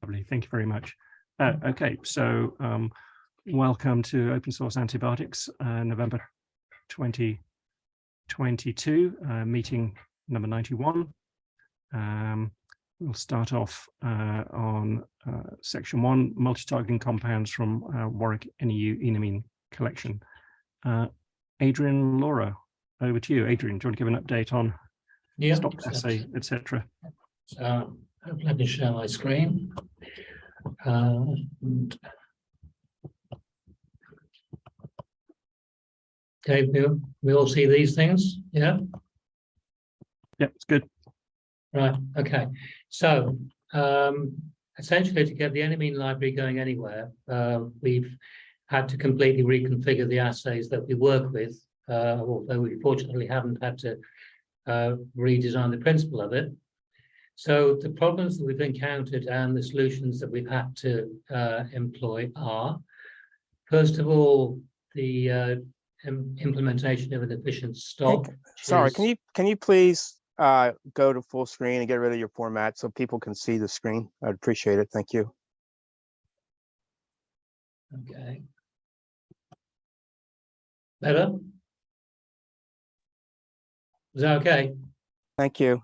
Lovely, thank you very much. Okay, so welcome to Open Source Antibiotics, November 2022, meeting number 91. We'll start off on section 1, multi-targeting compounds from Warwick NEU enamine collection. Adrian, Laura, over to you. Adrian, do you want to give an update on stop assay, etc.? Let me share my screen. Okay, we all see these things, yeah? Yeah, it's good. Right, okay. So essentially, to get the enamine library going anywhere, we've had to completely reconfigure the assays that we work with, although we fortunately haven't had to redesign the principle of it. So the problems that we've encountered and the solutions that we've had to employ are, first of all, the implementation of an efficient stop. Sorry, can you please go to full screen and get rid of your format so people can see the screen? I'd appreciate it. Thank you. Okay. Better? Is that okay? Thank you.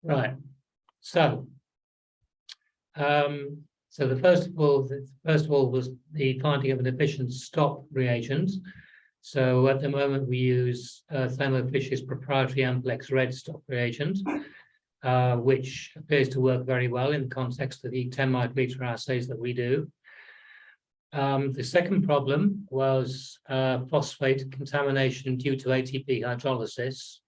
Right. So, the first of all was the finding of an efficient stop reagent. So at the moment we use Thermo Fisher's proprietary Amplex Red stop reagent, which appears to work very well in the context of the 10 microliter assays that we do. The second problem was phosphate contamination due to ATP hydrolysis.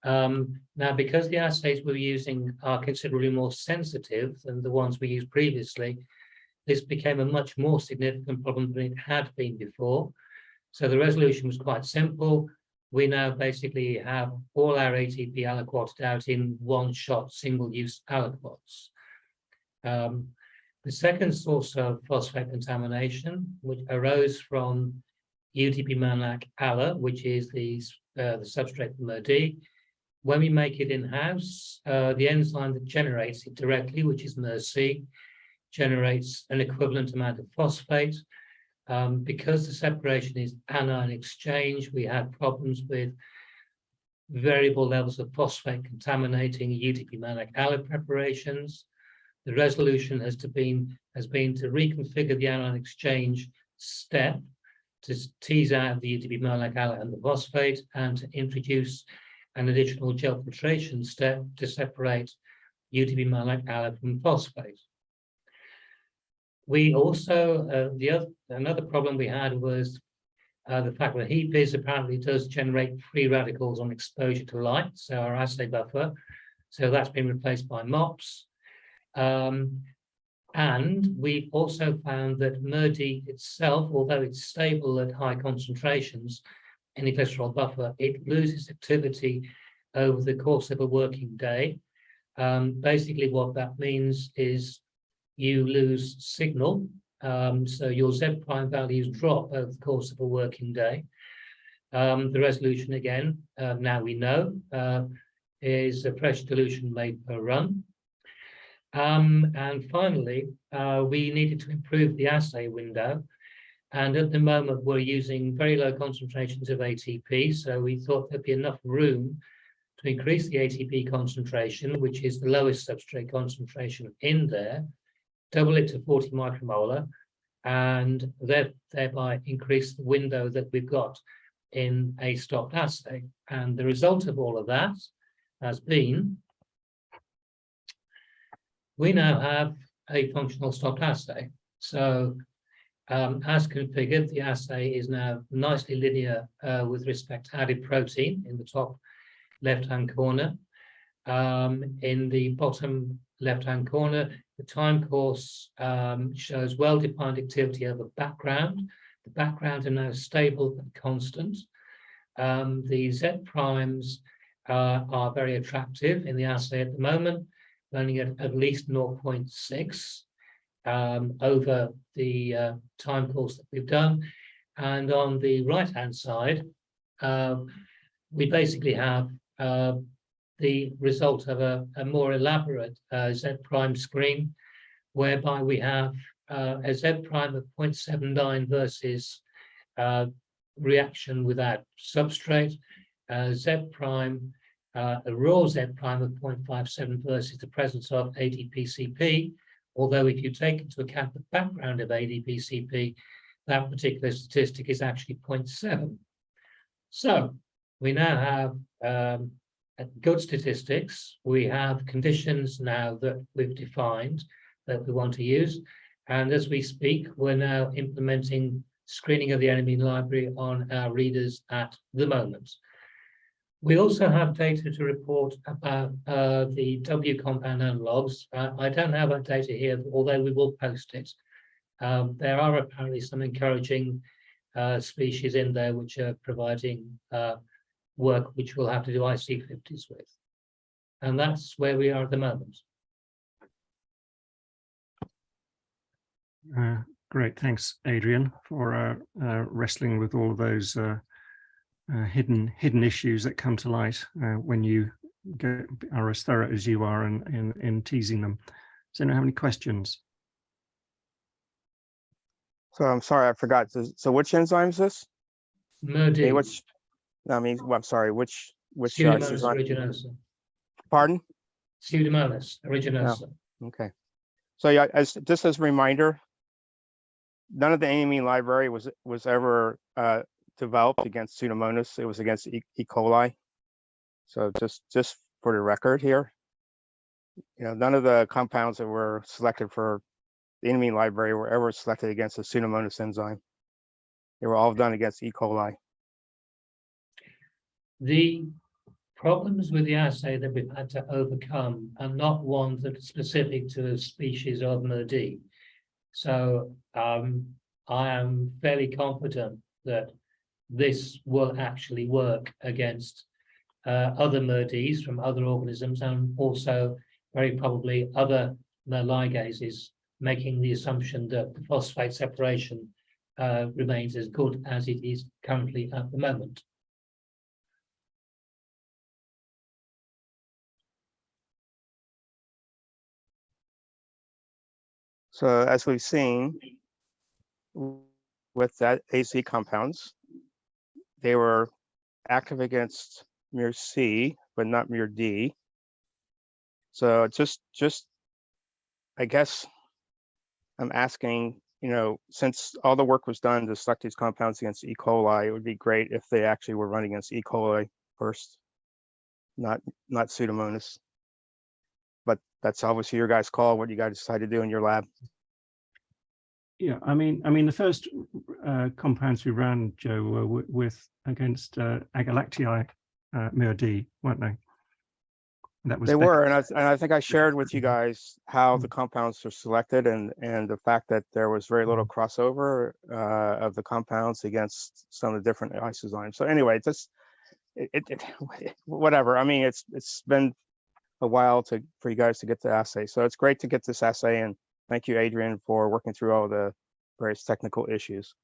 Now, because the assays we're using are considerably more sensitive than the ones we used previously, this became a much more significant problem than it had been before. So the resolution was quite simple. We now basically have all our ATP aliquoted out in one-shot single-use aliquots. The second source of phosphate contamination, which arose from UTP-Manlac ALA, which is the substrate for Mur-D. When we make it in-house, the enzyme that generates it directly, which is Mur-C, generates an equivalent amount of phosphate. Because the separation is anion exchange, we had problems with variable levels of phosphate contaminating UTP-Manlac ALA preparations. The resolution has been to reconfigure the anion exchange step to tease out the UTP-Manlac ALA and the phosphate, and to introduce an additional gel filtration step to separate UTP-Manlac ALA from phosphate. We also, another problem we had was the fact that HEPIS apparently does generate free radicals on exposure to light, so our assay buffer. So that's been replaced by MOPS. And we've also found that Mur-D itself, although it's stable at high concentrations in the glycerol buffer, it loses activity over the course of a working day. Basically, what that means is you lose signal, so your Z prime values drop over the course of a working day. The resolution, again, now we know, is a fresh dilution made per run. And finally, we needed to improve the assay window. And at the moment, we're using very low concentrations of ATP. So we thought there'd be enough room to increase the ATP concentration, which is the lowest substrate concentration in there, double it to 40 micromolar, and thereby increase the window that we've got in a stopped assay. And the result of all of that has been, we now have a functional stopped assay. So as configured, the assay is now nicely linear with respect to added protein in the top left-hand corner. In the bottom left-hand corner, the time course shows well-defined activity over background. The background are now stable and constant. The Z primes are very attractive in the assay at the moment, running at least 0.6 over the time course that we've done. And on the right-hand side, we basically have the result of a more elaborate Z prime screen, whereby we have a Z prime of 0.79 versus reaction without substrate, Z prime, a raw Z prime of 0.57 versus the presence of ADPCP. Although if you take into account the background of ADPCP, that particular statistic is actually 0.7. So we now have good statistics. We have conditions now that we've defined that we want to use. And as we speak, we're now implementing screening of the enemy library on our readers at the moment. We also have data to report about the W compound analogues. I don't have that data here, although we will post it. There are apparently some encouraging species in there which are providing work which we'll have to do IC50s with. And that's where we are at the moment. Great, thanks, Adrian, for wrestling with all of those hidden issues that come to light when you are as thorough as you are in teasing them. Does anyone have any questions? So I'm sorry, I forgot. So which enzyme is this? Murdy. Hey, which? I mean, well, I'm sorry. Which Pseudomonas enzyme? aeruginosa. Pardon? Pseudomonas aeruginosa. Okay. So yeah, just as a reminder, none of the amine library was ever developed against Pseudomonas. It was against E. coli. So just for the record here, none of the compounds that were selected for the amine library were ever selected against the Pseudomonas enzyme. They were all done against E. coli. The problems with the assay that we've had to overcome are not ones that are specific to a species of Murdy. So I am fairly confident that this will actually work against other Murdys from other organisms, and also very probably other Mur ligases, making the assumption that the phosphate separation remains as good as it is currently at the moment. So as we've seen with that AZ compounds, they were active against Mur C, but not Mur D. So just I guess I'm asking, since all the work was done to select these compounds against E. coli, it would be great if they actually were running against E. coli first, not Pseudomonas. But that's obviously your guys' call, what you guys decide to do in your lab. Yeah, I mean, the first compounds we ran, Joe, were with against Agalactiae Mur D, weren't they? That was they were, and I think I shared with you guys how the compounds are selected, and the fact that there was very little crossover of the compounds against some of the different isozymes. So anyway, whatever. I mean, it's been a while for you guys to get the assay, so it's great to get this assay, and thank you, Adrian, for working through all the various technical issues.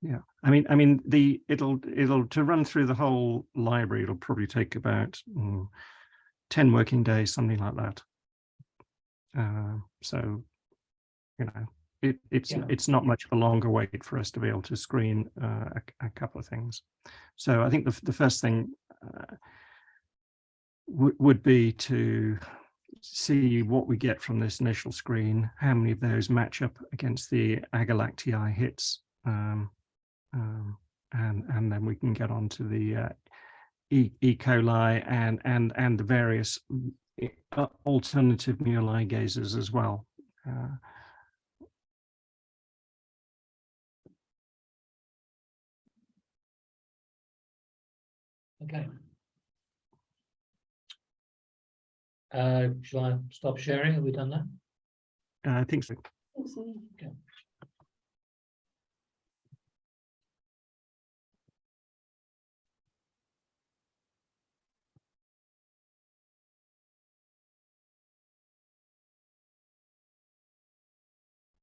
Yeah, I mean, it'll to run through the whole library, it'll probably take about 10 working days, something like that. So, it's not much of a longer wait for us to be able to screen a couple of things. So I think the first thing would be to see what we get from this initial screen, how many of those match up against the Agalactiae hits, and then we can get on to the E. coli and the various alternative Mur ligases as well. Okay. Shall I stop sharing? Have we done that? I think so. Okay.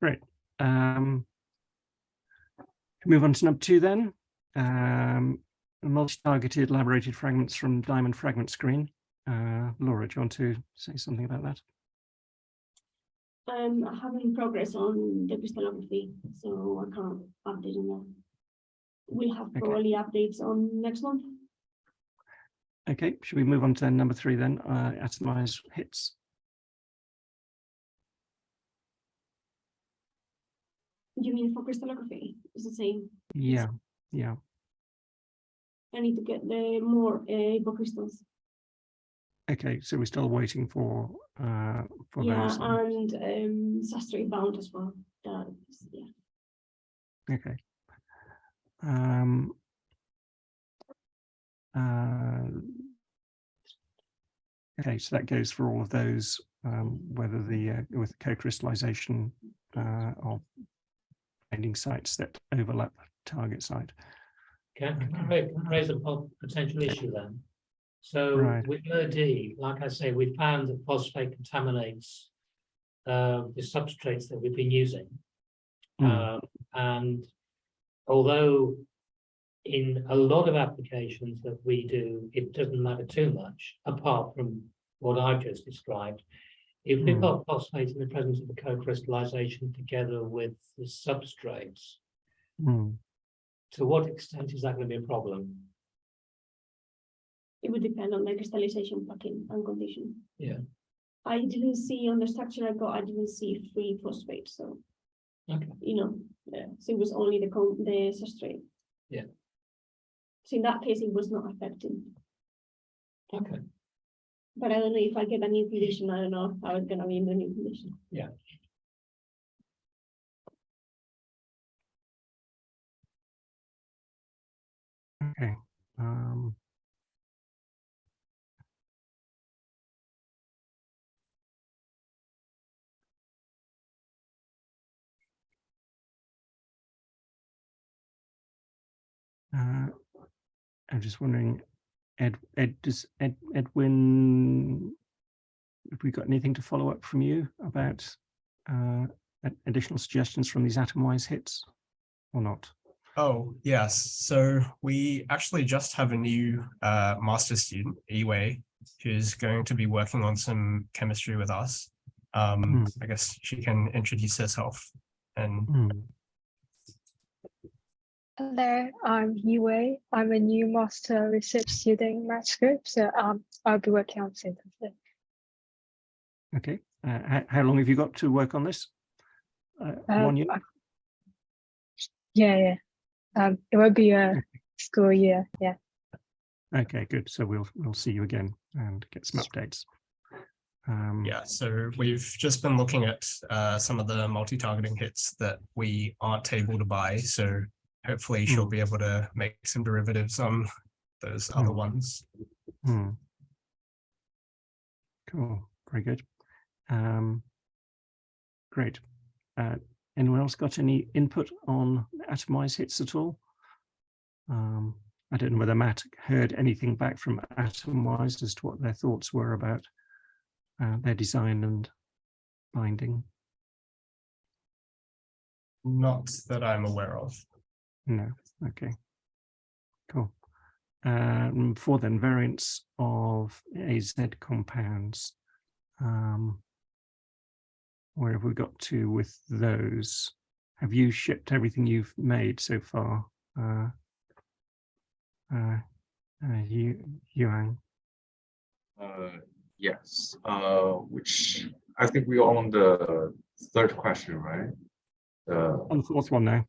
Great. Move on to number 2 then. Multi-targeted elaborated fragments from diamond fragment screen. Laura, do you want to say something about that? I haven't progress on the crystallography, so I can't update on that. We'll have Okay. probably updates on next month. Okay, should we move on to number 3 then? Atomize hits. You mean for crystallography? It's the same. Yeah, yeah. I need to get the more hypocrystals. Okay, so we're still waiting for Yeah, those. and substrate bound as well. Yeah. Okay. Okay, so that goes for all of those, whether the with co-crystallization of binding sites that overlap target site. Can I raise a potential issue then? So Right. with Mur D, like I say, we found that phosphate contaminates the substrates that we've been using. And although in a lot of applications that we do, it doesn't matter too much, apart from what I've just described. If we've got phosphate in the presence of the co-crystallization together with the substrates, to what extent is that going to be a problem? It would depend on the crystallization packing and condition. Yeah. I didn't see on the structure I got, I didn't see free phosphate, so Okay. So it was only the substrate. Yeah. So in that case, it was not affecting. Okay. But I don't know if I get a new condition. I don't know how it's gonna be in the new condition. Yeah. Okay. I'm just wondering, Edwin, have we got anything to follow up from you about additional suggestions from these atomized hits or not? Oh, yes. So we actually just have a new master student, Yiwei, who's going to be working on some chemistry with us. I guess she can introduce herself. And Hello, I'm Yiwei. I'm a new master research student in maths group, so I'll be working on synthesis. Okay. How long have you got to work on this? 1 year? Yeah. It will be a school year. Yeah. Okay, good. So we'll see you again and get some updates. yeah, so we've just been looking at some of the multi-targeting hits that we aren't able to buy. So hopefully she'll be able to make some derivatives on those other ones. Cool. Very good. Great. Anyone else got any input on atomized hits at all? I don't know whether Matt heard anything back from Atomwise as to what their thoughts were about their design and binding. Not that I'm aware of. No. Okay. Cool. For then variants of AZ compounds, where have we got to with those? Have you shipped everything you've made so far? Yuhang? Yes, which I think we are on the third question, right? On the fourth one now.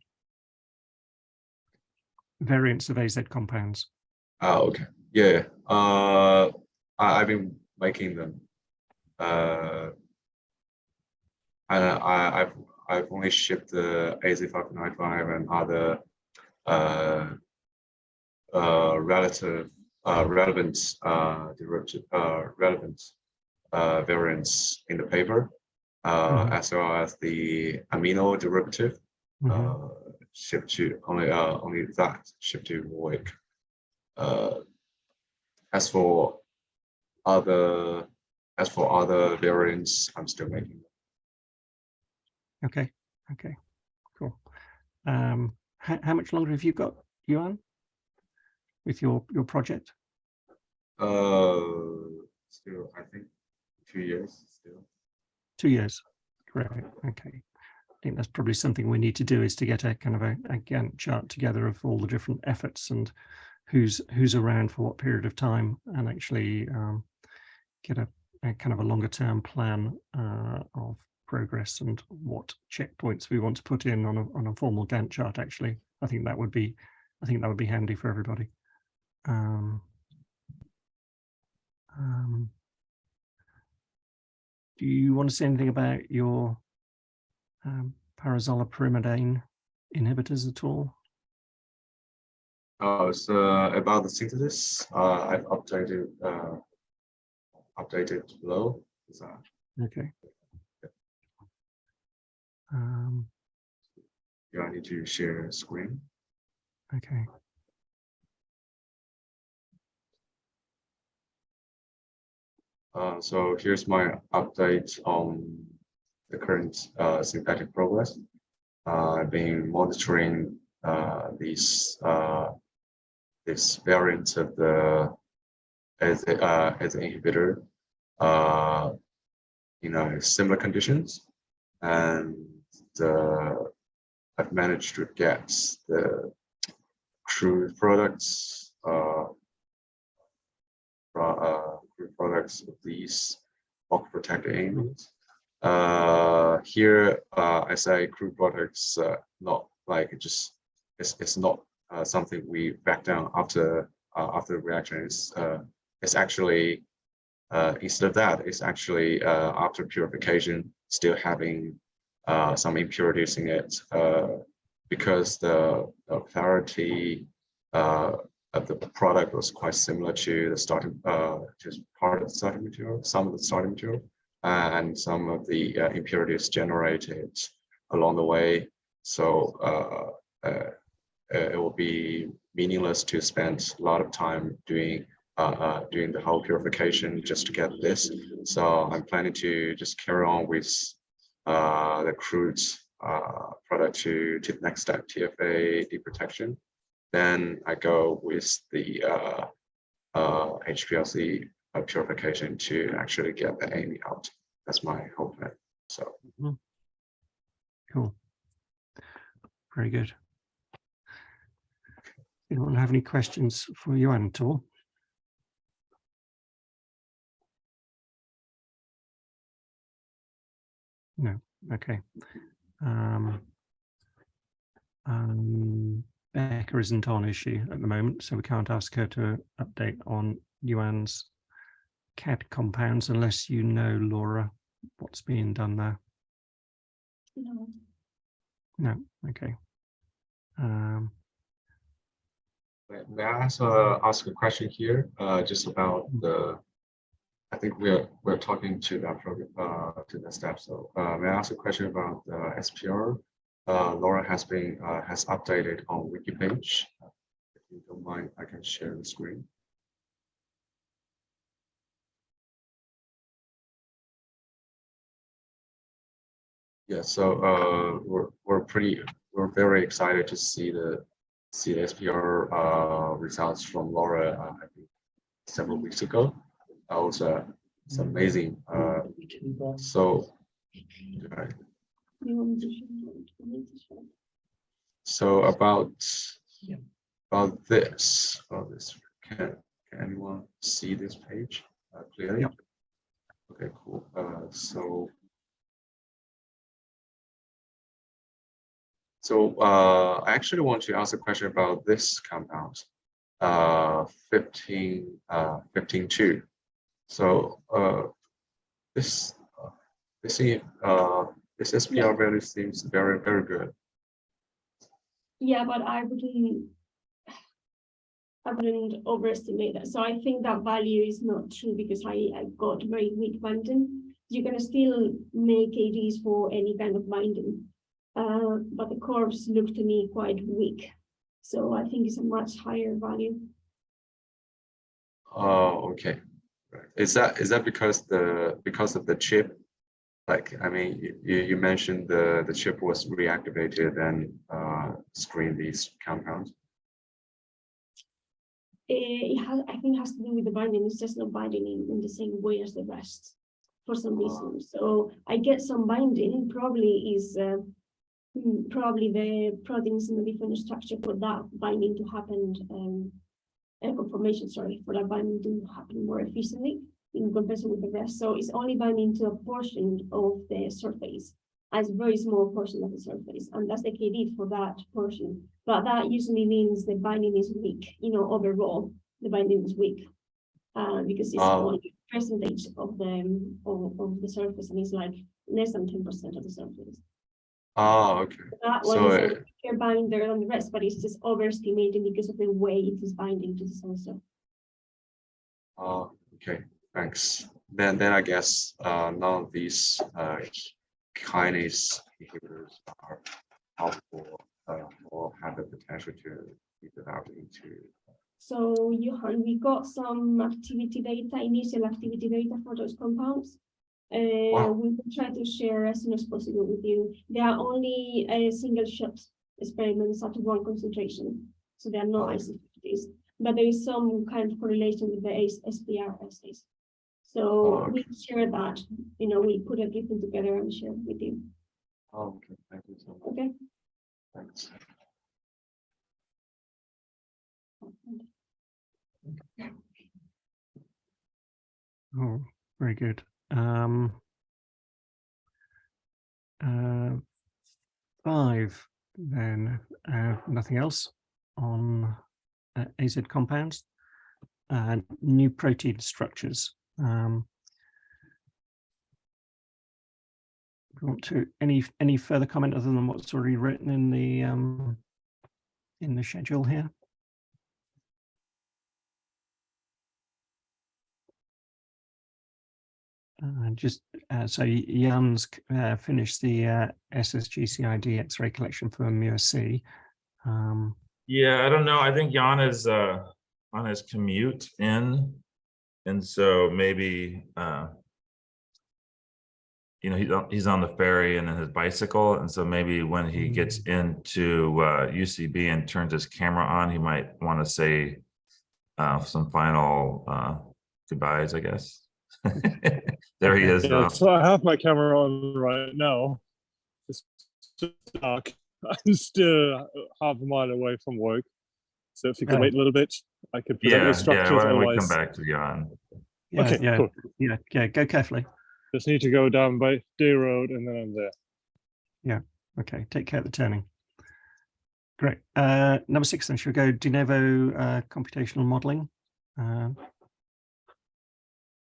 Variants of AZ compounds. Oh, okay. Yeah. I've been making them. And I've only shipped the AZ595 and other relevant derivative relevant variants in the paper, as well as the amino derivative shipped to only that shipped to Warwick. As for other variants, I'm still making them. Okay. Okay. Cool. How much longer have you got, Yuan, with your project? Still, I think 2 years still. 2 years. Great. Okay. I think that's probably something we need to do, is to get a kind of a Gantt chart together of all the different efforts and who's around for what period of time, and actually get a kind of a longer term plan of progress and what checkpoints we want to put in on a formal Gantt chart. Actually, I think that would be handy for everybody. Do you want to say anything about your parazolapyrimidine inhibitors at all? So about the synthesis, I've updated below. Okay. Do I need to share screen? Okay. So here's my update on the current synthetic progress. I've been monitoring these variants of the as an inhibitor in similar conditions, and I've managed to get the crude products of these protected amines. Here, I say crude products, not like it's not something we back down after the reaction. It's actually instead of that, it's actually after purification still having some impurities in it, because the clarity of the product was quite similar to the starting, just part of the starting material, some of the starting material, and some of the impurities generated along the way. So it will be meaningless to spend a lot of time doing the whole purification just to get this. So I'm planning to just carry on with the crude product to the next step, TFA deprotection. Then I go with the HPLC purification to actually get the amine out. That's my whole plan. So cool, very good. Anyone have any questions for Yuhang at all? No. Okay. Becca isn't on, is she, at the moment? So we can't ask her to update on Yuan's CAD compounds unless you know, Laura, what's being done there. No. No. Okay. May I ask a question here, just about the? I think we're talking to that program, to that step. So may I ask a question about the SPR? Laura has updated on wiki page. If you don't mind, I can share the screen. Yeah. So we're very excited to see the SPR results from Laura. I think several weeks ago. That was it's amazing. So about this, can anyone see this page clearly? Yep. Okay, cool. So I actually want to ask a question about this compound, 15.2. So this SPR value seems very, very good. Yeah, but I wouldn't overestimate that. So I think that value is not true because I got very weak binding. You can still make ADs for any kind of binding, but the curves look to me quite weak. So I think it's a much higher value. Oh, okay. Is that because of the chip? Like, I mean, you mentioned the chip was reactivated and screened these compounds. I think it has to do with the binding. It's just not binding in the same way as the rest. for some reason. So I get some binding, probably is probably the proteins in a different structure for that binding to happen, conformation, sorry, for that binding to happen more efficiently in comparison with the rest. So it's only binding to a portion of the surface, as a very small portion of the surface, and that's the KD for that portion. But that usually means the binding is weak, overall, the binding is weak. Because it's only a percentage of the surface, and it's like less than 10% of the surface. Oh, okay. That one is a weaker binder than the rest, but it's just overestimating because of the way it is binding to the sensor. Oh, okay. Thanks. Then I guess none of these kinase inhibitors are helpful or have the potential to be developed into. So, Yuhang, we got some activity data, initial activity data for those compounds. Wow. We will try to share as soon as possible with you. They are only single shot experiments at 1 concentration, so they are not IC50s, but there is some kind of correlation with the SPR assays. So we share that, we put everything together and share it with you. Oh, okay. Thank you so much. Okay. Thanks. Oh, very good. 5 then, nothing else on AZ compounds. New protein structures. Want to any further comment other than what's already written in the schedule here? So Jan's finished the SSGCID X-ray collection for Mur C. Yeah, I don't know. I think Jan is on his commute in, and so maybe he's on the ferry and in his bicycle, and so maybe when he gets into UCB and turns his camera on, he might want to say some final goodbyes, I guess. There he is. Yeah, so I have my camera on right now. It's dark. I'm still half a mile away from work, so if you could wait a little bit, I could present the structures. Why don't we otherwise... come back to Jan? Yeah, cool. Yeah, go carefully. Just need to go down by Day Road and then I'm there. Yeah, okay, take care of the turning. Great. Number 6 then, should we go de novo computational modeling?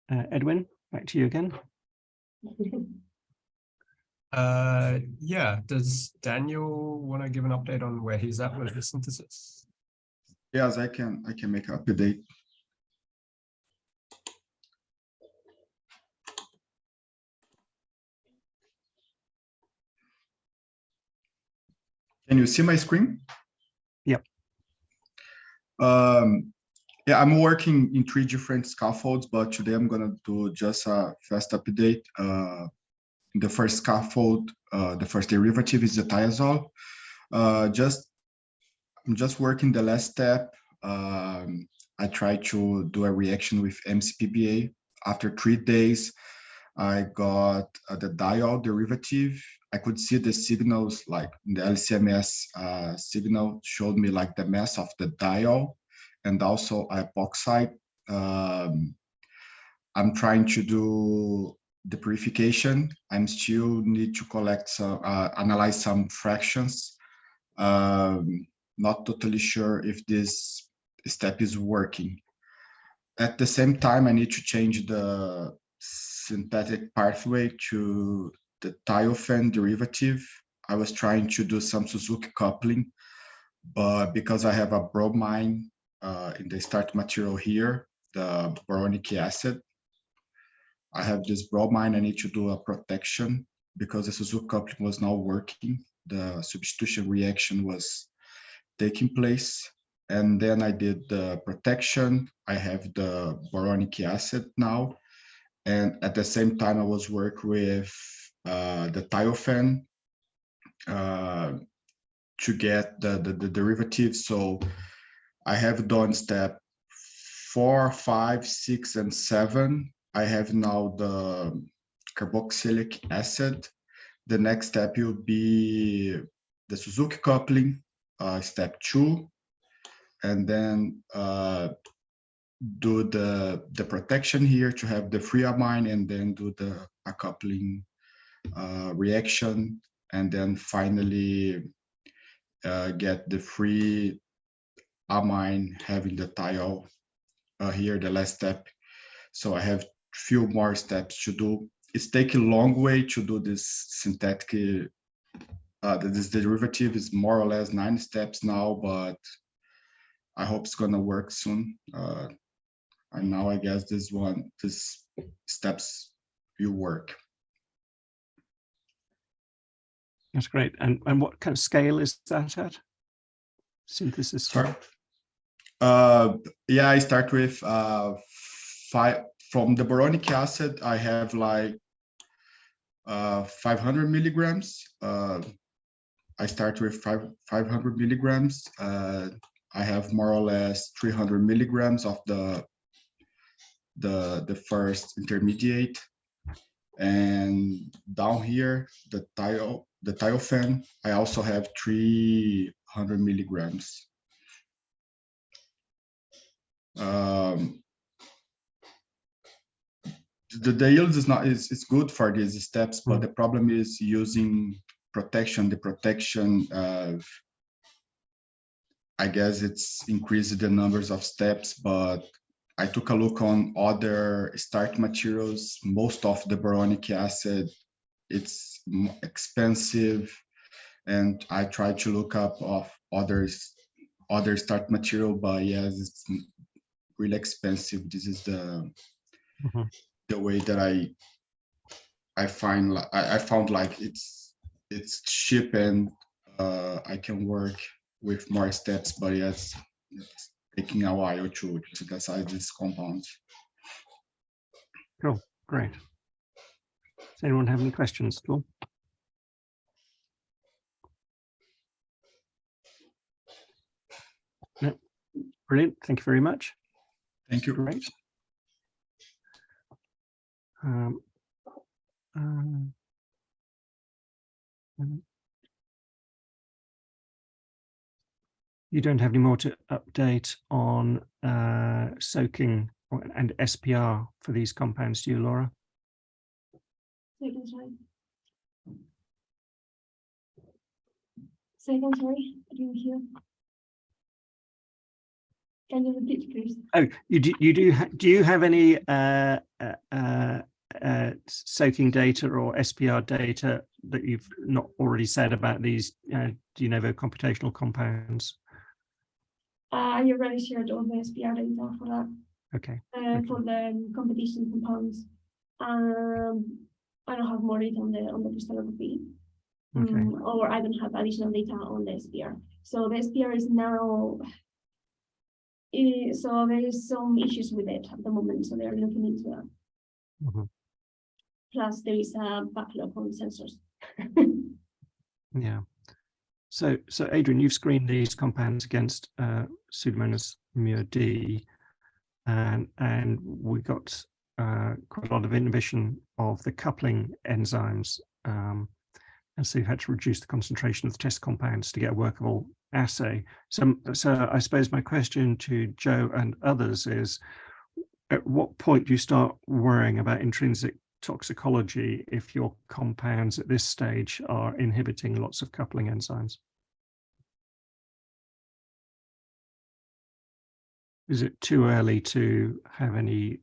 Edwin, back to you again. Yeah, does Daniel want to give an update on where he's at with the synthesis? Yes, I can make an update. Can you see my screen? Yep. Yeah, I'm working in 3 different scaffolds, but today I'm gonna do just a fast update. The first scaffold, the first derivative is the thiazole. I'm just working the last step. I try to do a reaction with MCPBA. After 3 days, I got the diol derivative. I could see the signals, like the LCMS signal showed me like the mass of the diol and also epoxide. I'm trying to do the purification. I'm still need to collect some, analyze some fractions. Not totally sure if this step is working. At the same time, I need to change the synthetic pathway to the thiophene derivative. I was trying to do some Suzuki coupling, but because I have a bromine in the start material here, the boronic acid, I have this bromine. I need to do a protection because the Suzuki coupling was not working. The substitution reaction was taking place. And then I did the protection. I have the boronic acid now. And at the same time, I was working with the thiophene to get the derivative. So I have done step 4, 5, 6, and 7. I have now carboxylic acid. The next step will be the Suzuki coupling, step 2, and then do the protection here to have the free amine, and then do the coupling reaction, and then finally get the free amine having the thiol here, the last step. So I have few more steps to do. It's taking a long way to do this synthetic, this derivative is more or less 9 steps now, but I hope it's gonna work soon. And now I guess this steps will work. That's great. And what kind of scale is that at? Synthesis? Sorry. Yeah, I start with 5 from the boronic acid. I have like 500 milligrams. I start with 500 milligrams. I have more or less 300 milligrams of the first intermediate, and down here the thiophene, I also have 300 milligrams. The yield is good for these steps, but the problem is using protection. The protection, I guess it's increased the numbers of steps, but I took a look on other start materials. Most of the boronic acid, it's expensive, and I tried to look up of other start material, but yes, it's really expensive. This is the way that I found like it's cheap, and I can work with more steps, but yes, it's taking a while to synthesize these compounds. Cool, great. Does anyone have any questions at all? No. Brilliant, thank you very much. Thank you. Great. You don't have any more to update on soaking and SPR for these compounds, do you, Laura? Second, sorry. Second, sorry, I didn't hear. Can you repeat, please? Oh, do you have any soaking data or SPR data that you've not already said about these de novo computational compounds? I already shared all the SPR data for that. Okay. For the competition compounds. I don't have more data on the crystallography. Okay. Or I don't have additional data on the SPR. So the SPR is now, so there is some issues with it at the moment, so they are looking into that. Plus there is a backlog on sensors. Yeah. So Adrian, you've screened these compounds against Pseudomonas mur-D, and we got quite a lot of inhibition of the coupling enzymes, and so you've had to reduce the concentration of the test compounds to get a workable assay. So I suppose my question to Joe and others is, at what point do you start worrying about intrinsic toxicology if your compounds at this stage are inhibiting lots of coupling enzymes? Is it too early to have any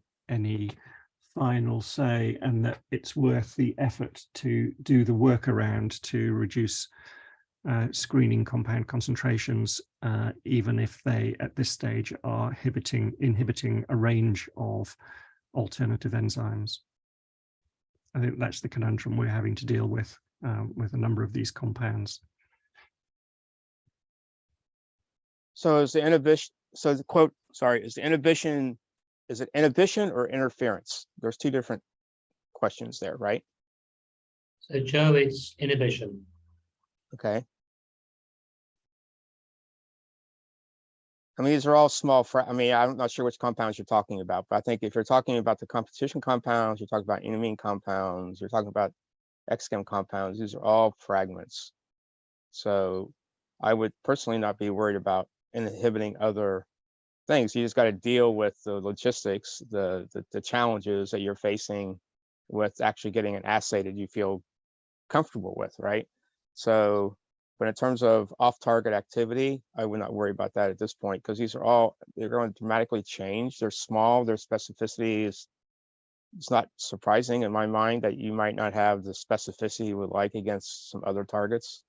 final say, and that it's worth the effort to do the workaround to reduce screening compound concentrations, even if they at this stage are inhibiting a range of alternative enzymes? I think that's the conundrum we're having to deal with a number of these compounds. So is the inhibition, so the quote, sorry, is it inhibition or interference? There's two different questions there, right? So Joe, it's inhibition. Okay. I mean, these are all small. I mean, I'm not sure which compounds you're talking about, but I think if you're talking about the competition compounds, you're talking about enamine compounds, you're talking about XChem compounds. These are all fragments. So I would personally not be worried about inhibiting other things. You just got to deal with the logistics, the challenges that you're facing with actually getting an assay that you feel comfortable with, right? So, but in terms of off-target activity, I would not worry about that at this point, because these are all, they're going to dramatically change. They're small, their specificity is, it's not surprising in my mind that you might not have the specificity you would like against some other targets.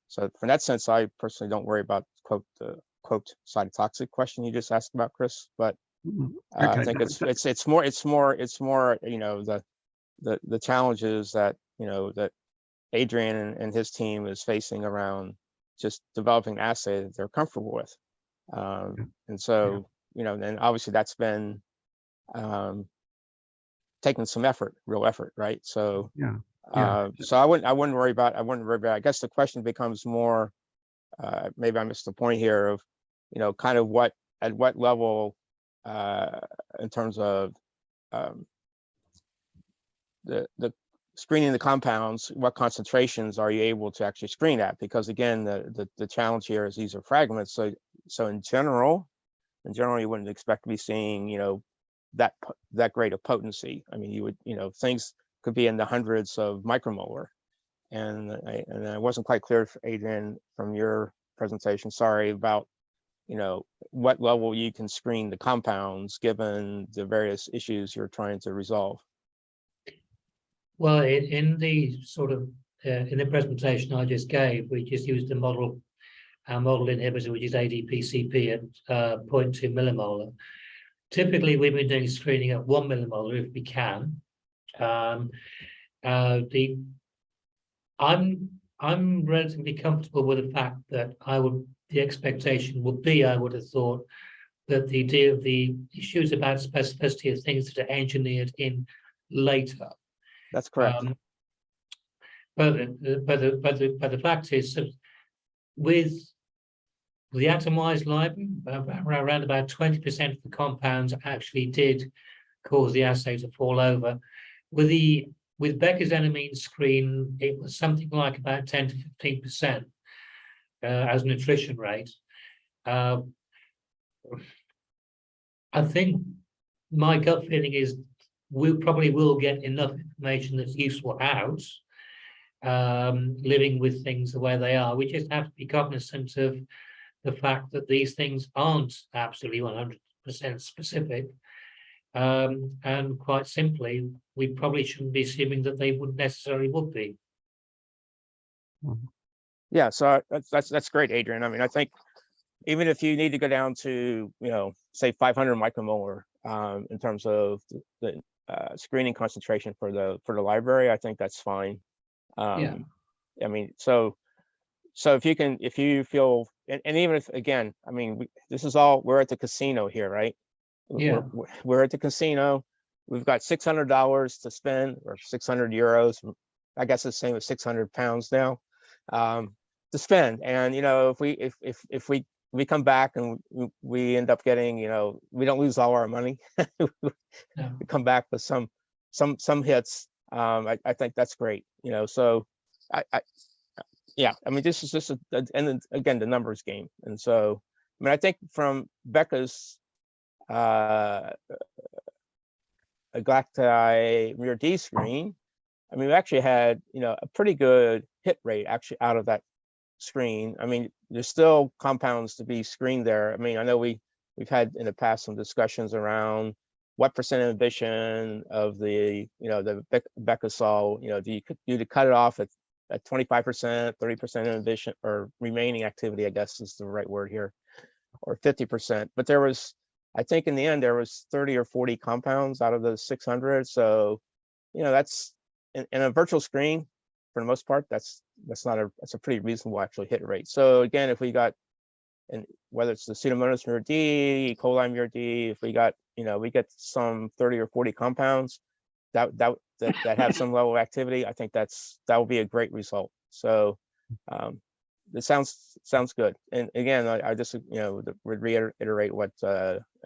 So from that sense, I personally don't worry about the quote cytotoxic question you just asked about, Chris, but I think it's more, you know, the challenges that, you know, that Adrian and his team is facing around just developing an assay that they're comfortable with. And so, you know, then obviously that's been taking some effort, real effort, right? So, so I wouldn't worry about, I guess the question becomes more, maybe I missed the point here of, you know, kind of at what level in terms of the screening the compounds, what concentrations are you able to actually screen at? Because again, the challenge here is these are fragments. So in general, you wouldn't expect to be seeing, you know, that great of potency. I mean, you would, you know, things could be in the hundreds of micromolar. And I wasn't quite clear, Adrian, from your presentation, sorry, about, you know, what level you can screen the compounds given the various issues you're trying to resolve. Well, in the sort of in the presentation I just gave, we just used the model, our model inhibitor, which is ADPCP at 0.2 millimolar. Typically, we've been doing screening at 1 millimolar if we can. I'm relatively comfortable with the fact that the expectation would be, I would have thought, that the issues about specificity of things that are engineered in later. That's correct. But the fact is that with the atomized library, around about 20% of the compounds actually did cause the assay to fall over. With Becker's enamine screen, it was something like about 10 to 15% as an attrition rate. I think my gut feeling is we probably will get enough information that's useful out, living with things the way they are. We just have to be cognizant of the fact that these things aren't absolutely 100% specific. And quite simply, we probably shouldn't be assuming that they wouldn't necessarily would be. Yeah, so that's great, Adrian. I mean, I think even if you need to go down to, you know, say 500 micromolar in terms of the screening concentration for the library, I think that's fine. I mean, so if you feel, and even if, again, I mean, we're at the casino here, right? Yeah. We're at the casino. We've got $600 to spend, or 600 euros. I guess it's the same as 600 pounds now to spend. And, you know, if we come back and we end up getting, you know, we don't lose all our money. We come back with some hits. I think that's great, you know. So yeah, I mean, this is just and then, again, the numbers game. And so, I mean, I think from Becca's galacti Mur D screen, I mean, we actually had, you know, a pretty good hit rate actually out of that screen. I mean, there's still compounds to be screened there. I mean, I know we've had in the past some discussions around what percent inhibition of the, you know, the Becca saw, you know, do you cut it off at 25%, 30% inhibition, or remaining activity, I guess is the right word here, or 50%. But there was, I think in the end, there was 30 or 40 compounds out of the 600. So, you know, that's in a virtual screen, for the most part, that's a pretty reasonable actually hit rate. So again, if we got, and whether it's the Pseudomonas Mur D, E. coli Mur D, if we got, you know, we get some 30 or 40 compounds that have some level of activity, I think that will be a great result. So it sounds good. And again, I just would reiterate what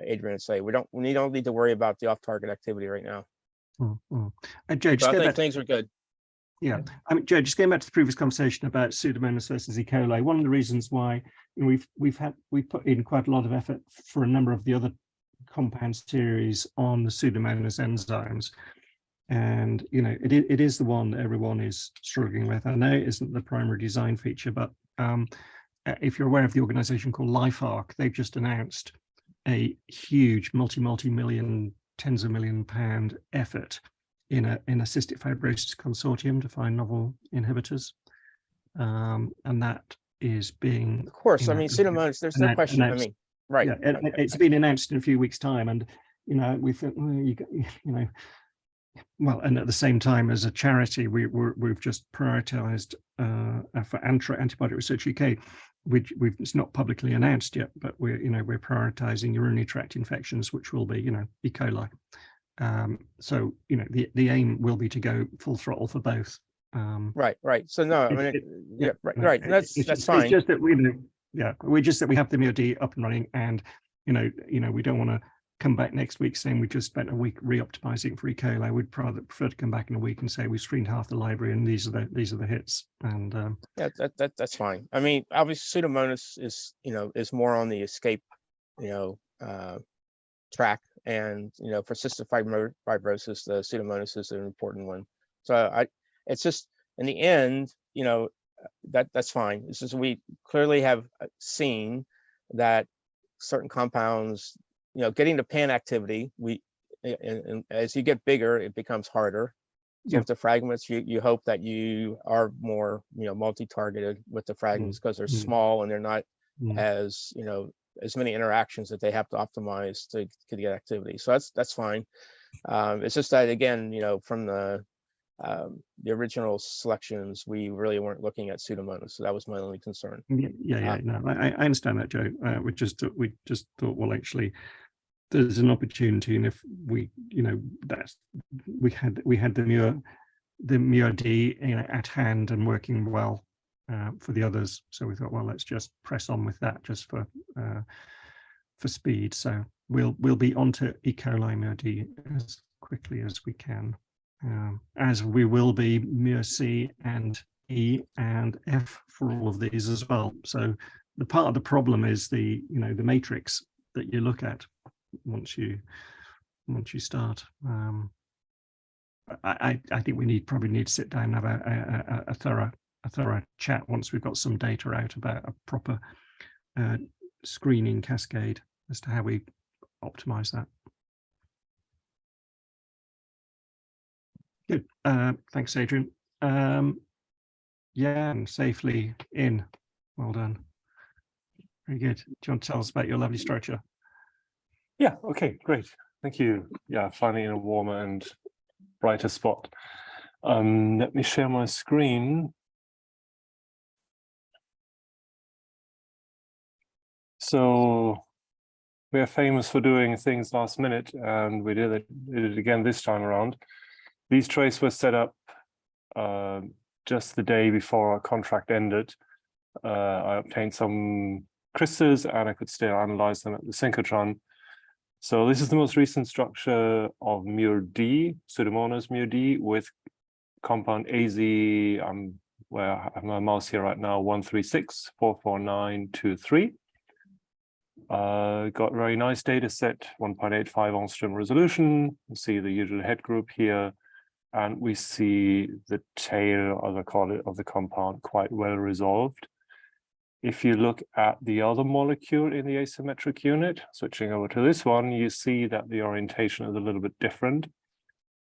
Adrian would say. We don't need to worry about the off-target activity right now. Joe, just So I go think back. things are good. Yeah, I mean, Joe, just going back to the previous conversation about Pseudomonas versus E. coli, one of the reasons why we've put in quite a lot of effort for a number of the other compound series on the Pseudomonas enzymes, and it is the one that everyone is struggling with. I know it isn't the primary design feature, but if you're aware of the organization called LifeArc, they've just announced a huge multi-million, tens of million pound effort in a cystic fibrosis consortium to find novel inhibitors, and that is being, of course, I mean, Pseudomonas, there's no question. I mean, right. Yeah, it's been announced in a few weeks' time, and we think, well, well, and at the same time, as a charity, we've just prioritized for Antibiotic Research UK, which it's not publicly announced yet, but we're prioritizing urinary tract infections, which will be E. coli. So the aim will be to go full throttle for both. Right. So no, I mean, right. That's fine. It's just that we have the MOD up and running, and we don't want to come back next week saying we just spent a week re-optimizing for E. coli. We'd prefer to come back in a week and say we screened half the library and these are the hits. And that's fine. I mean, obviously Pseudomonas is more on the escape track, and for cystic fibrosis, the Pseudomonas is an important one. So it's just in the end, that's fine. It's just we clearly have seen that certain compounds, getting to pan activity, and as you get bigger, it becomes harder. You have the fragments. You hope that you are more multi-targeted with the fragments because they're small and they're not as as many interactions that they have to optimize to get activity. So that's fine. It's just that again, from the original selections, we really weren't looking at Pseudomonas, so that was my only concern. No, I understand that, Joe. We just thought, well, actually, there's an opportunity, and if we had the Mur D at hand and working well for the others, so we thought, well, let's just press on with that just for speed. So we'll be onto E. coli Mur D as quickly as we can, as we will be Mur C and E and F for all of these as well. So the part of the problem is the matrix that you look at once you start. I think we probably need to sit down and have a thorough chat once we've got some data out about a proper screening cascade as to how we optimize that. Good. Thanks, Adrian. Yeah, and safely in. Well done. Very good. Do you want to tell us about your lovely structure? Yeah, okay, great. Thank you. Yeah, finally in a warmer and brighter spot. Let me share my screen. So we are famous for doing things last minute, and we did it again this time around. These trays were set up just the day before our contract ended. I obtained some crystals and I could still analyze them at the synchrotron. So this is the most recent structure of Mur D, Pseudomonas Mur D, with compound AZ, where I have my mouse here right now, 136-44923. Got very nice data set, 1.85 angstrom resolution. You see the usual head group here, and we see the tail, as I call it, of the compound quite well resolved. If you look at the other molecule in the asymmetric unit, switching over to this one, you see that the orientation is a little bit different,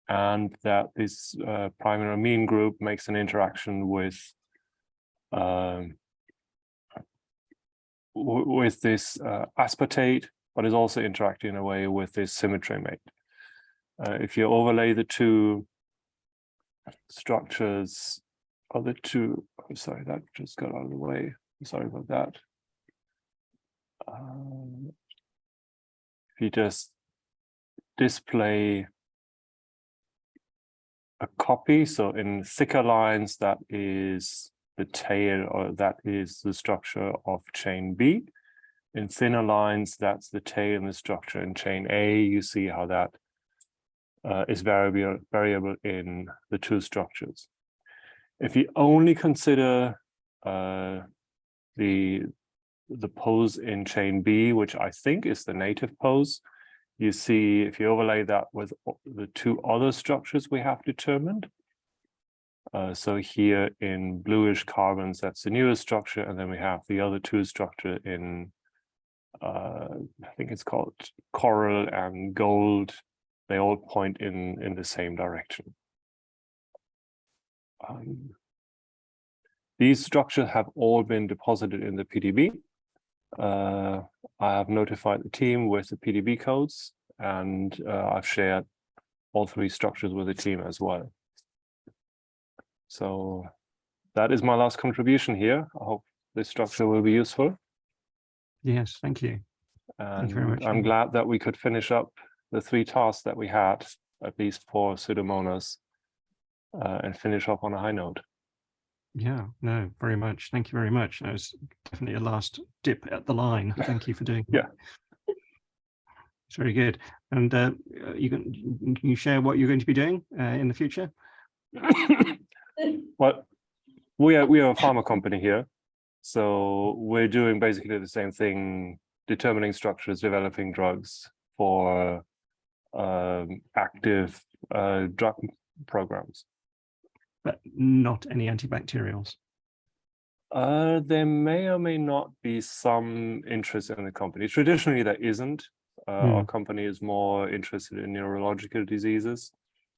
and that this primary amine group makes an interaction with this aspartate, but is also interacting in a way with this symmetry mate. If you overlay the two structures, or the two, oh, sorry, that just got out of the way. Sorry about that. If you just display a copy, so in thicker lines, that is the tail, or that is the structure of chain B. In thinner lines, that's the tail and the structure in chain A. You see how that is variable in the two structures. If you only consider the pose in chain B, which I think is the native pose, you see if you overlay that with the two other structures we have determined. So here in bluish carbons, that's the newest structure, and then we have the other two structure in I think it's called coral and gold. They all point in the same direction. These structures have all been deposited in the PDB. I have notified the team with the PDB codes, and I've shared all three structures with the team as well. So that is my last contribution here. I hope this structure will be useful. Yes, thank you. Thank you very much. I'm glad that we could finish up the three tasks that we had, at least for Pseudomonas, and finish up on a high note. Yeah, no, very much. Thank you very much. That was definitely a last dip at the line. Thank you for doing that. Yeah. It's very good. And can you share what you're going to be doing in the future? Well, we are a pharma company here, so we're doing basically the same thing, determining structures, developing drugs for active drug programs. But not any antibacterials. There may or may not be some interest in the company. Traditionally, there isn't. Our company is more interested in neurological diseases,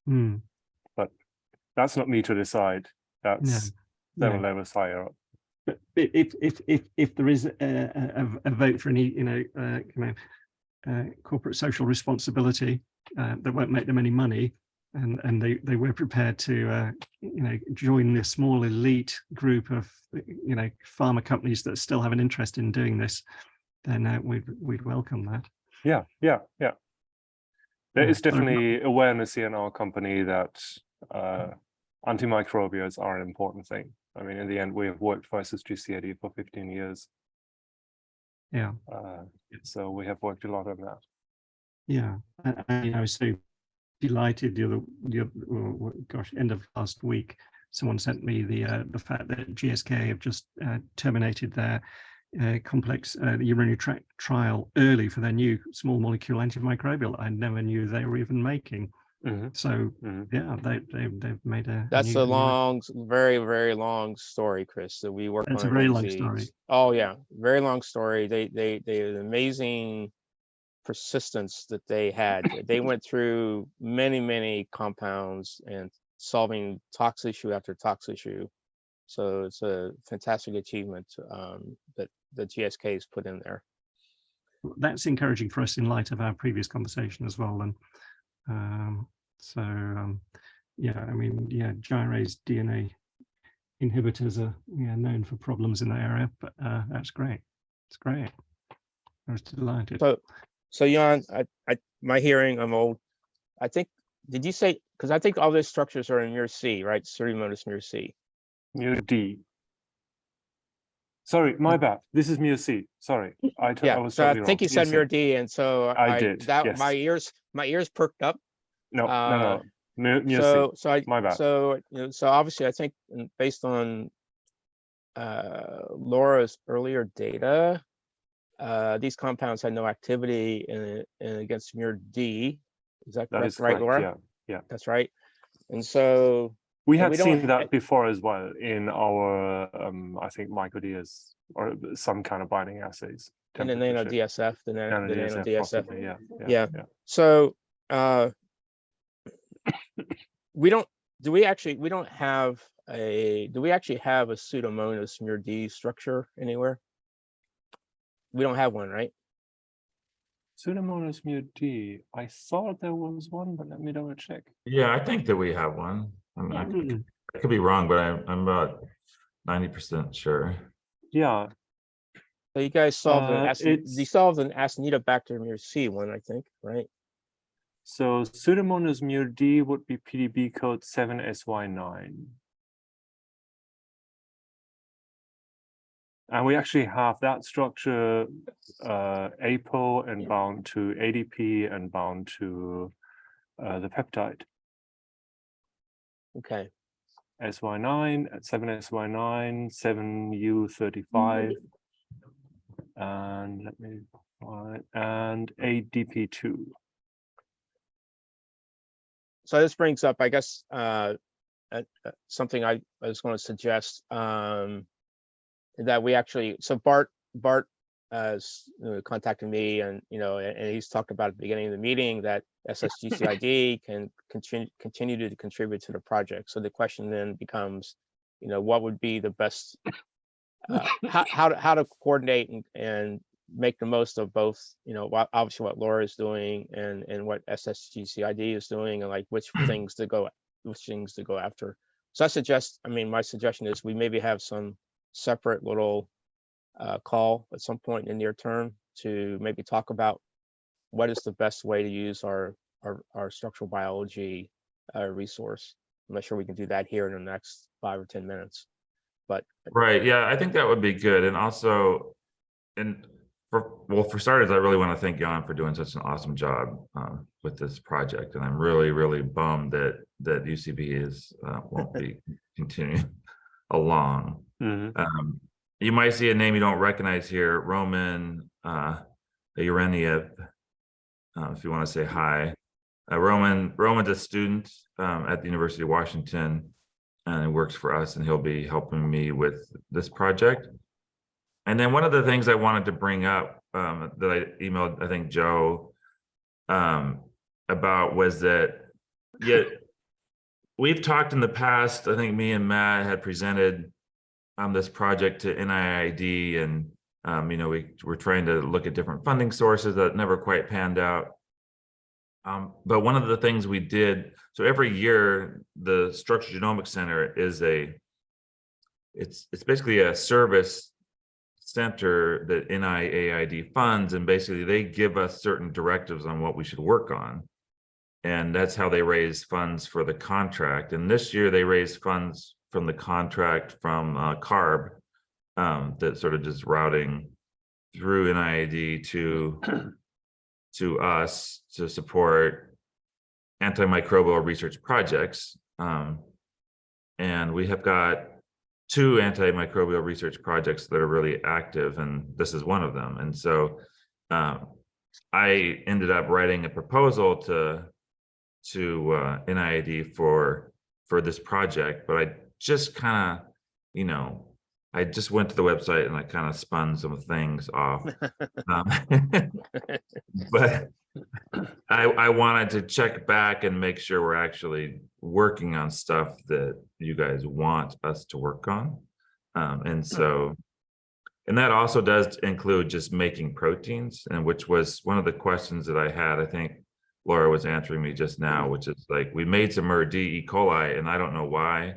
but that's not me to decide. That's several levels higher up. But if there is a vote for any corporate social responsibility that won't make them any money, and they were prepared to join this small elite group of pharma companies that still have an interest in doing this, then we'd welcome that. Yeah. There is definitely awareness here in our company that antimicrobials are an important thing. I mean, in the end, we have worked for SSGCID for 15 years. Yeah. So we have worked a lot on that. Yeah, and I was so delighted end of last week, someone sent me the fact that GSK have just terminated their complex urinary tract trial early for their new small molecule antimicrobial. I never knew they were even making. So yeah, they've made a. That's a long, very, very long story, Chris. That we worked on. It's a very long story. Oh yeah, very long story. They had amazing persistence that they had. They went through many compounds and solving tox issue after tox issue. So it's a fantastic achievement that the GSK has put in there. That's encouraging for us in light of our previous conversation as well. And yeah, I mean, yeah, gyrase DNA inhibitors are known for problems in that area, but that's great. It's great. I was delighted. So Yuhang, my hearing, I'm old. I think, did you say, because I think all those structures are in Mur C, right? Pseudomonas Mur C. Mur D. Sorry, my bad. This is Mur C. Sorry, I was so totally I think wrong. you said Mur D, and so I did. Yes. My ears perked up. No. Mur C. My bad. So obviously, I think based on Laura's earlier data, these compounds had no activity against Mur D. Is that correct? Right, Laura? Yeah. That's right. And so we had seen that before as well in our, I think, micro-Diaz or some kind of binding assays. And the nano DSF, the nano DSF. Possibly, yeah. So we don't have a Pseudomonas Mur D structure anywhere? We don't have one, right? Pseudomonas Mur D. I thought there was one, but let me double check. Yeah, I think that we have one. I could be wrong, but I'm about 90% sure. Yeah. So you guys solved an Acinetobacter Mur C one, I think, right? So Pseudomonas Mur D would be PDB code 7SY9. And we actually have that structure APO and bound to ADP and bound to the peptide. Okay. SY9 at 7SY9, 7U35, and let me find, and ADP2. So this brings up, I guess, something I was going to suggest, that we actually, so Bart has contacted me, and and he's talked about at the beginning of the meeting that SSGCID can continue to contribute to the project. So the question then becomes, what would be the best, how to coordinate and make the most of both, obviously what Laura is doing and what SSGCID is doing, and like which things to go after. So I suggest, my suggestion is we maybe have some separate little call at some point in the near term to maybe talk about what is the best way to use our structural biology resource. I'm not sure we can do that here in the next 5 or 10 minutes, but right, yeah, I think that would be good. And also, for starters, I really want to thank Jan for doing such an awesome job with this project, and I'm really, really bummed that UCB won't be continuing along. You might see a name you don't recognize here, Roman Ureniev, if you want to say hi. Roman's a student at the University of Washington, and he works for us, and he'll be helping me with this project. And then one of the things I wanted to bring up that I emailed, I think, Joe about was that, we've talked in the past, I think me and Matt had presented this project to NIID, and we're trying to look at different funding sources that never quite panned out. But one of the things we did, so every year the Structured Genomics Center is it's basically a service center that NIAID funds, and basically they give us certain directives on what we should work on, and that's how they raise funds for the contract. And this year they raised funds from the contract from CARB, that sort of just routing through NIAID to us to support antimicrobial research projects, and we have got 2 antimicrobial research projects that are really active, and this is one of them. And so I ended up writing a proposal to NIAID for this project, but I just kind of, I just went to the website and I kind of spun some things off. But I wanted to check back and make sure we're actually working on stuff that you guys want us to work on. And that also does include just making proteins, and which was one of the questions that I had. I think Laura was answering me just now, which is like, we made some Mur D E. coli, and I don't know why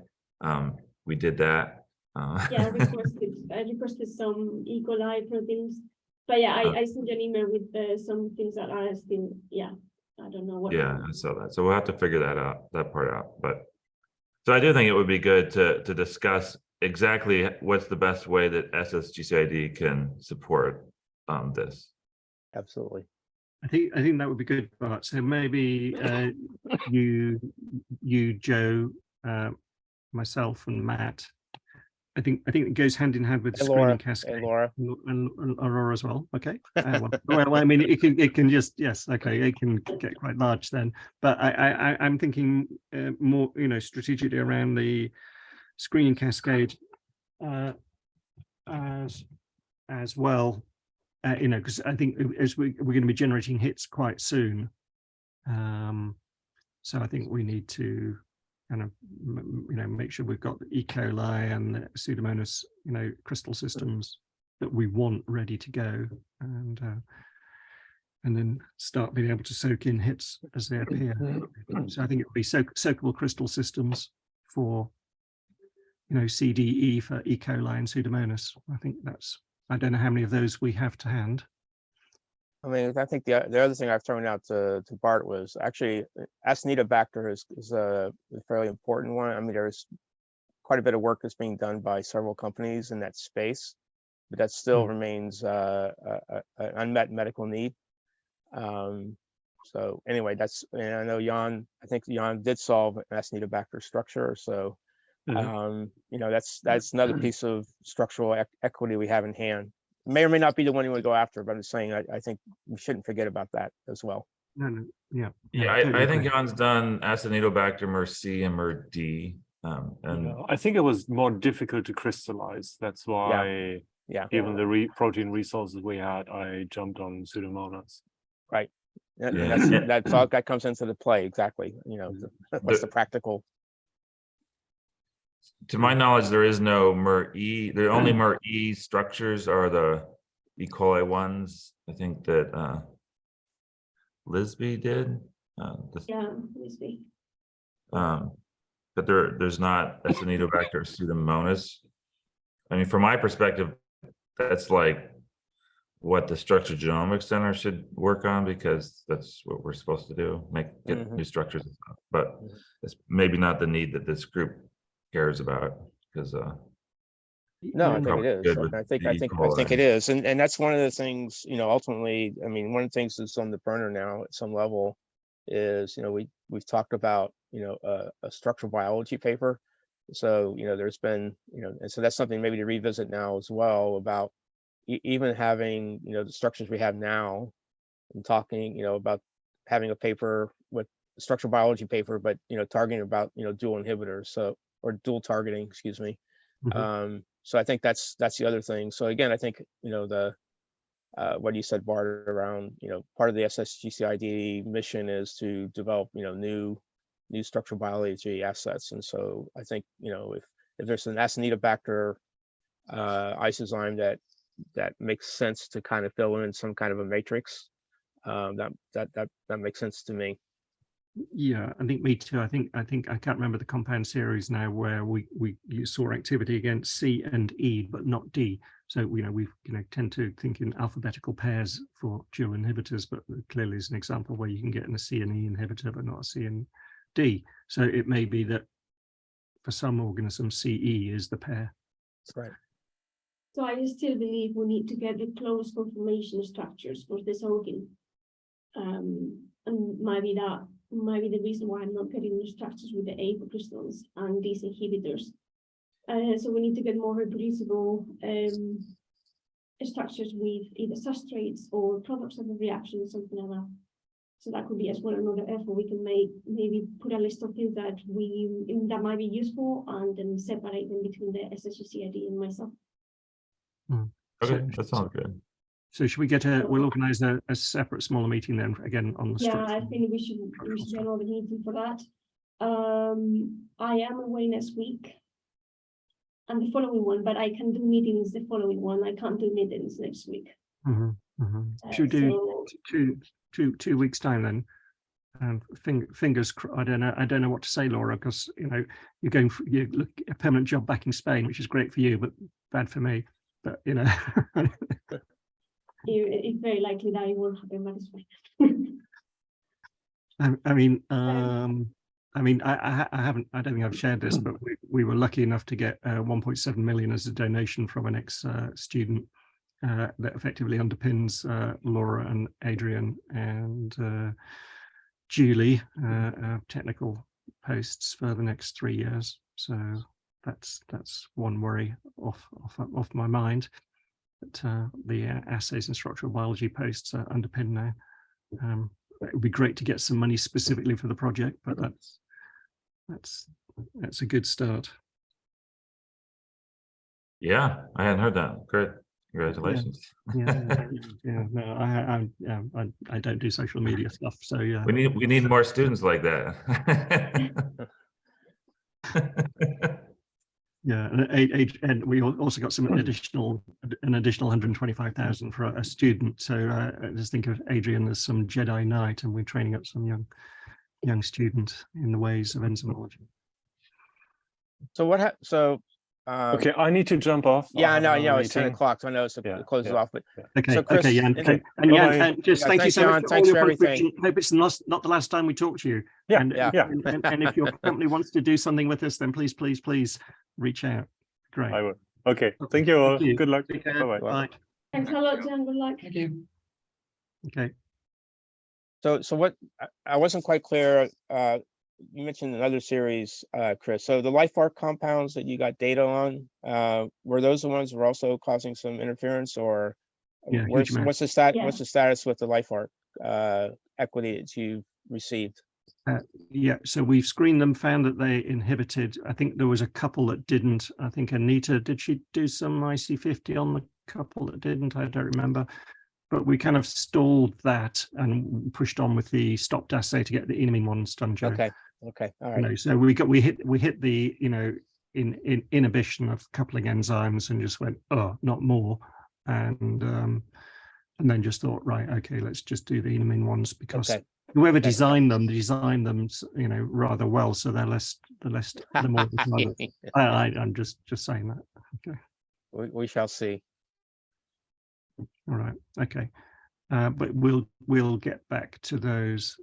we did that. Yeah, I requested some E. coli proteins, but yeah, I sent an email with some things that are still, I don't know what. Yeah, I saw that. So we'll have to figure that part out. But so I do think it would be good to discuss exactly what's the best way that SSGCID can support this. absolutely. I think that would be good, Bart. So maybe you, Joe, myself, and Matt. I think it goes hand in hand with the screening cascade. And Laura. And Laura as well. Okay. Well, I mean, it can just, yes, okay, it can get quite large then. But I'm thinking more, strategically around the screening cascade as well. Because I think as we're going to be generating hits quite soon, so I think we need to kind of make sure we've got the E. coli and the Pseudomonas crystal systems that we want ready to go, and then start being able to soak in hits as they appear. So I think it would be soakable crystal systems for CDE for E. coli and Pseudomonas. I think that's, I don't know how many of those we have to hand. I mean, I think the other thing I've thrown out to Bart was actually Acinetobacter is a fairly important one. I mean, there's quite a bit of work that's being done by several companies in that space. but that still remains an unmet medical need. So anyway, and I know I think Jan did solve an Acinetobacter structure. So, that's another piece of structural equity we have in hand. May or may not be the one you want to go after, but I'm just saying, I think we shouldn't forget about that as well. No, yeah. I think Jan's done Acinetobacter, Mur C, and Mur D. And I think it was more difficult to crystallize. That's why, given the protein resources we had, I jumped on Pseudomonas. Right. That comes into the play, exactly. What's the practical? To my knowledge, there is no Mur E. The only Mur E structures are the E. coli ones. I think that Lisby did. Lisby. But there's not Acinetobacter Pseudomonas. I mean, from my perspective, that's like what the Structured Genomics Center should work on, because that's what we're supposed to do, get new structures and stuff. But it's maybe not the need that this group cares about, because no, I think it is. I think it is, and that's one of the things. Ultimately, I mean, one of the things that's on the burner now at some level is, we've talked about a structural biology paper. So there's been and so that's something maybe to revisit now as well, about even having the structures we have now, and talking about having a paper with a structural biology paper, but targeting about dual inhibitors, or dual targeting, excuse me. So I think that's the other thing. So again, I think what you said, Bart, around part of the SSGCID mission is to develop new structural biology assets. And so I think if there's an Acinetobacter isozyme that makes sense to kind of fill in some kind of a matrix, that makes sense to me. Yeah, I think me too. I think I can't remember the compound series now where you saw activity against C and E, but not D. So we tend to think in alphabetical pairs for dual inhibitors, but clearly is an example where you can get in a C and E inhibitor, but not a C and D. So it may be that for some organisms, CE is the pair. That's right. So I still believe we need to get the close conformation structures for this organ. And maybe the reason why I'm not getting the structures with the apocrystals and these inhibitors. So we need to get more reproducible structures with either substrates or products of the reaction or something like that. So that could be as well another effort we can make, maybe put a list of things that might be useful, and then separate them between the SSGCID and myself. Okay, that sounds good. So should we we'll organize a separate smaller meeting then, again, on the structure? Yeah, I think we should get another meeting for that. I am away next week and the following one, but I can do meetings the following one. I can't do meetings next week. Should we do 2 weeks time then? Fingers. I don't know what to say, Laura, because you look a permanent job back in Spain, which is great for you, but bad for me. But it's very likely that it won't happen, but it's fine. I don't think I've shared this, but we were lucky enough to get 1.7 million as a donation from an ex-student that effectively underpins Laura and Adrian and Julie technical posts for the next 3 years. So that's one worry off my mind. That the assays and structural biology posts are underpinned now. It would be great to get some money specifically for the project, but that's a good start. Yeah, I hadn't heard that. Great, congratulations. No, I don't do social media stuff, so yeah. We need more students like that. Yeah, and we also got an additional 125,000 for a student. So I just think of Adrian as some Jedi Knight, and we're training up some young students in the ways of enzymology. So okay, I need to jump off. Yeah, I know it's 10 o'clock, so I know it closes off. But okay, so Chris, Jan, and Jan, just thank you so much for all thanks your for everything. Hope it's not the last time we talk to you. Yeah, and if your company wants to do something with us, then please reach out. Great. I will. Okay, thank you all. Thank you. Good luck. Take care. Bye-bye. Bye. Thanks a lot, Jan. Good luck. Thank you. Okay. So what, I wasn't quite clear, you mentioned another series, Chris. So the life arc compounds that you got data on, were those the ones that were also causing some interference, or Yeah, huge amount. what's the status with the life arc equity that you received? Yeah, so we've screened them, found that they inhibited. I think there was a couple that didn't. I think Anita, did she do some IC50 on the couple that didn't? I don't remember. But we kind of stalled that and pushed on with the stopped assay to get the enamine ones done, Joe. Okay, all right. So we hit the in inhibition of coupling enzymes and just went, oh, not more, and then just thought, right, okay, let's just do the enamine ones, because whoever designed them rather well, so the more I'm just saying that. Okay, we shall see. all right, okay, but we'll get back to those.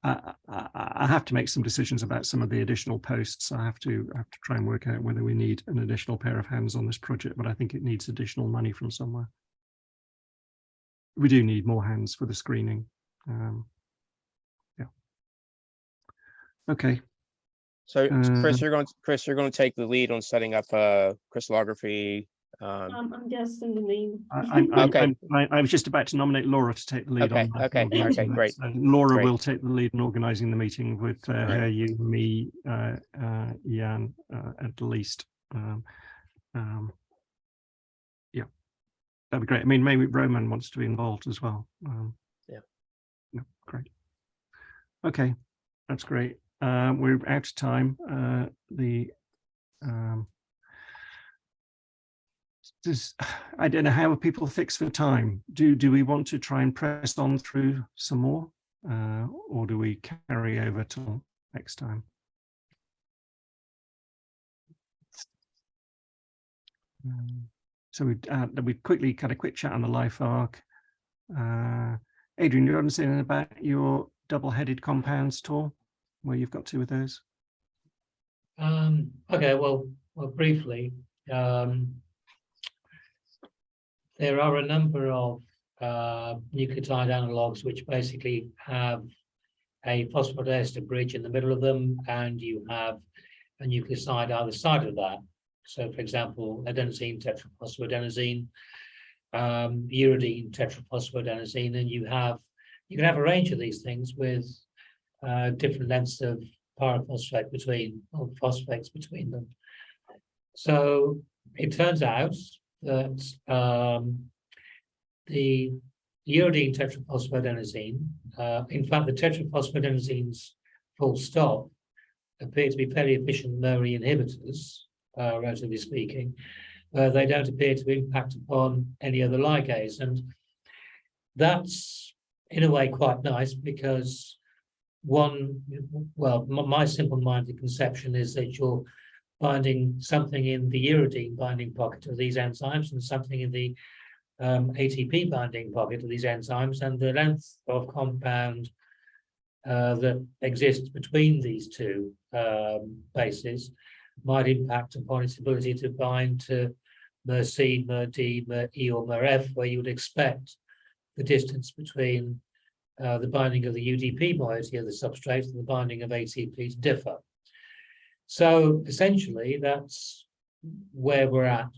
I have to make some decisions about some of the additional posts. I have to try and work out whether we need an additional pair of hands on this project, but I think it needs additional money from somewhere. We do need more hands for the screening. Yeah. Okay. So Chris, you're going to take the lead on setting up crystallography. I'm just in the name. I was just about to nominate Laura to take the lead on that. Okay, great. So Laura will take the lead in organising the meeting with her, you, me, Jan, at least. Yeah, that'd be great. I mean, maybe Roman wants to be involved as well. Yeah, great. Okay, that's great. We're out of time. I don't know how people fix for time. Do we want to try and press on through some more, or do we carry over till next time? So we quickly had a quick chat on the life arc. Adrian, you want to say anything about your double-headed compounds at all? Where you've got to with those? Okay, well, briefly. There are a number of nucleotide analogues which basically have a phosphodiester bridge in the middle of them, and you have a nucleoside either side of that. So, for example, adenosine tetraphosphoadenosine, uridine tetraphosphoadenosine, and you can have a range of these things with different lengths of pyrophosphate phosphates between them. So it turns out that the uridine tetraphosphoadenosine, in fact, the tetraphosphoadenosines, full stop, appear to be fairly efficient Mur inhibitors, relatively speaking. They don't appear to impact upon any other ligase, and that's in a way quite nice, because my simple-minded conception is that you're binding something in the uridine binding pocket of these enzymes and something in the ATP binding pocket of these enzymes, and the length of compound that exists between these two bases might impact upon its ability to bind to Mur C, Mur D, Mur E, or Mur F, where you would expect the distance between the binding of the UDP moiety of the substrate and the binding of ATP to differ. So essentially, that's where we're at.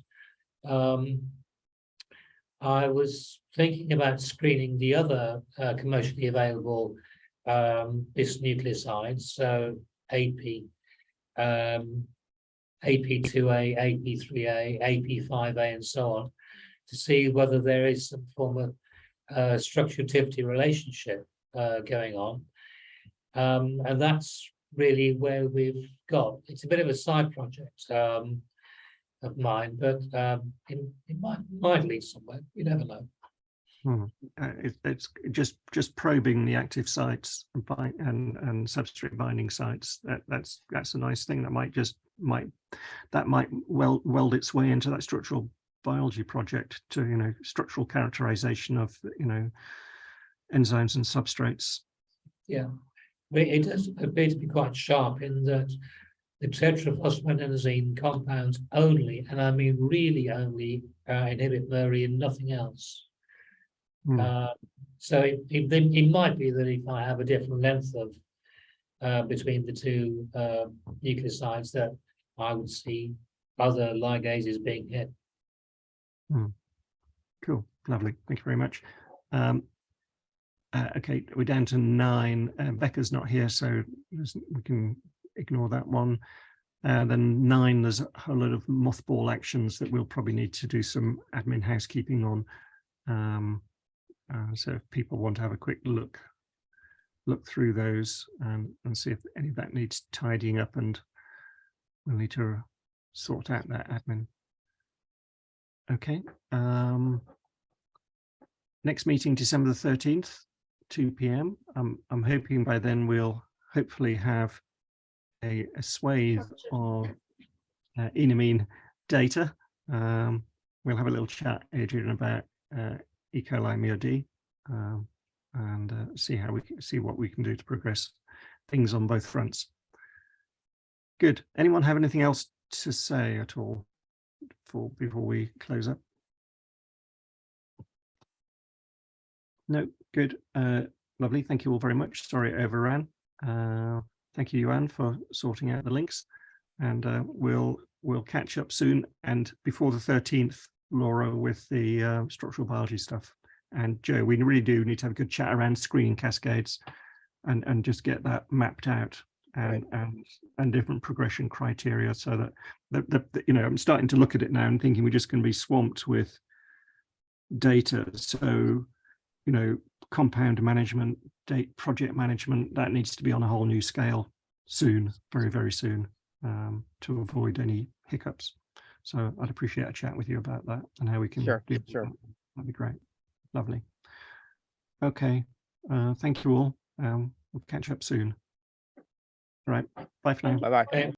I was thinking about screening the other commercially available bis nucleosides, so AP2A, AP3A, AP5A, and so on, to see whether there is some form of structure-activity relationship going on. And that's really where we've got. It's a bit of a side project of mine, but it might lead somewhere. You never know. It's just probing the active sites and substrate binding sites. That's a nice thing. That might weld its way into that structural biology project to structural characterization of enzymes and substrates. Yeah, but it does appear to be quite sharp in that the tetraphosphoadenosine compounds only, and I mean really only, inhibit Murray and nothing else. So it might be that if I have a different length of between the two nucleosides, that I would see other ligases being hit. Cool, lovely. Thank you very much. Okay, we're down to 9. Becca's not here, so we can ignore that one. Then 9, there's a whole lot of mothball actions that we'll probably need to do some admin housekeeping on. So if people want to have a quick look through those and see if any of that needs tidying up, and we'll need to sort out that admin. Okay. Next meeting, December the 13th, 2 p.m. I'm hoping by then we'll hopefully have a swathe of enamine data. We'll have a little chat, Adrian, about E. coli Mur D, and see what we can do to progress things on both fronts. Good. Anyone have anything else to say at all before we close up? No. Good. Lovely. Thank you all very much. Sorry it overran. Thank you, Yuhang, for sorting out the links, and we'll catch up soon, and before the 13th, Laura, with the structural biology stuff. And Joe, we really do need to have a good chat around screening cascades and just get that mapped out, and different progression criteria, so that I'm starting to look at it now and thinking we're just going to be swamped with data. So compound management, project management, that needs to be on a whole new scale soon, very, very soon, to avoid any hiccups. So I'd appreciate a chat with you about that and how we can do that. That'd be great. Lovely. Okay. Thank you all. We'll catch up soon. All right. Bye for now. Bye-bye.